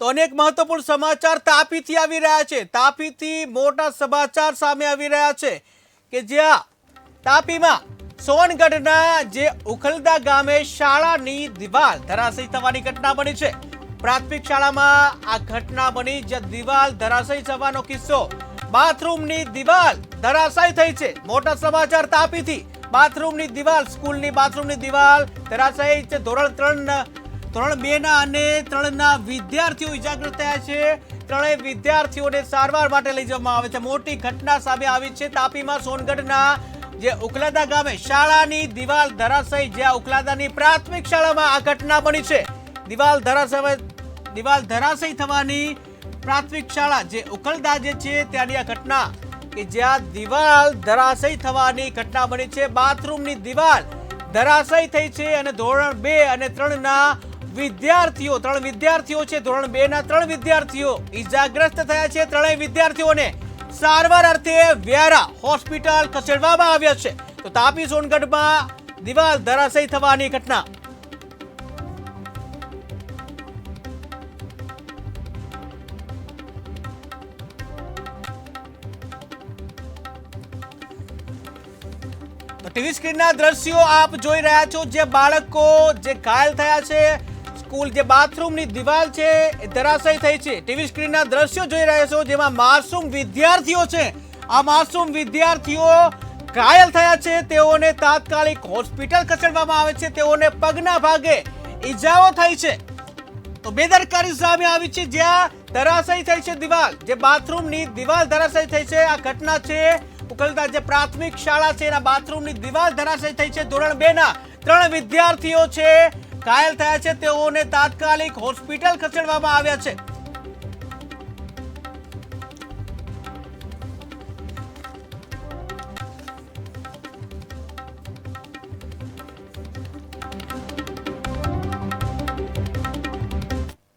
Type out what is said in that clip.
તો અનેક મહત્વપૂર્ણ સમાચાર તાપીથી આવી રહ્યા છે। તાપીથી મોટા સમાચાર સામે આવી રહ્યા છે કે જ્યાં તાપીમાં સોનગઢના જે ઉખલદા ગામે શાળાની દિવાલ ધરાશયી થવાની ઘટના બની છે। પ્રાથમિક શાળામાં આ ઘટના બની જ્યાં દિવાલ ધરાશયી થવાનો કિસ્સો, બાથરૂમની દિવાલ ધરાશયી થઈ છે। મોટા સમાચાર તાપીથી, બાથરૂમની દિવાલ, સ્કૂલની બાથરૂમની દિવાલ ધરાશયી છે। ધોરણ 2 ના અને 3 ના વિદ્યાર્થીઓ ઇજાગ્રસ્ત થયા છે। ત્રણેય વિદ્યાર્થીઓને સારવાર માટે લઈ જવામાં આવે છે। મોટી ઘટના સામે આવી છે તાપીમાં સોનગઢના જે ઉખલાદા ગામે શાળાની દિવાલ ધરાશયી, જ્યાં ઉખલાદાની પ્રાથમિક શાળામાં આ ઘટના બની છે। દિવાલ ધરાશયી થવાની પ્રાથમિક શાળા જે ઉખલદા જે છે ત્યાંની આ ઘટના કે જ્યાં દિવાલ ધરાશયી થવાની ઘટના બની છે। બાથરૂમની દિવાલ ધરાશયી થઈ છે અને ધોરણ 2 અને 3 ના વિદ્યાર્થીઓ, 3 વિદ્યાર્થીઓ છે, ધોરણ 2 ના 3 વિદ્યાર્થીઓ ઇજાગ્રસ્ત થયા છે। ત્રણેય વિદ્યાર્થીઓને સારવાર અર્થે વ્યારા હોસ્પિટલ ખસેડવામાં આવ્યા છે। તો તાપી સોનગઢમાં દિવાલ ધરાશયી થવાની ઘટના। ટીવી સ્ક્રીનના દ્રશ્યો આપ જોઈ રહ્યા છો, જે બાળકો જે ઘાયલ થયા છે, સ્કૂલ જે બાથરૂમની દિવાલ છે એ ધરાશયી થઈ છે। ટીવી સ્ક્રીનના દ્રશ્યો જોઈ રહ્યા છો જેમાં માસૂમ વિદ્યાર્થીઓ છે, આ માસૂમ વિદ્યાર્થીઓ ઘાયલ થયા છે। તેઓને તાત્કાલિક હોસ્પિટલ ખસેડવામાં આવે છે। તેઓને પગના ભાગે ઈજાઓ થઈ છે। તો બેદરકારી સામે આવી છે, જ્યાં ધરાશયી થઈ છે દિવાલ, જે બાથરૂમની દિવાલ ધરાશયી થઈ છે। આ ઘટના છે ઉખલદા જે પ્રાથમિક શાળા છે એના બાથરૂમની દિવાલ ધરાશયી થઈ છે। ધોરણ 2 ના 3 વિદ્યાર્થીઓ છે ઘાયલ થયા છે। તેઓને તાત્કાલિક હોસ્પિટલ ખસેડવામાં આવ્યા છે।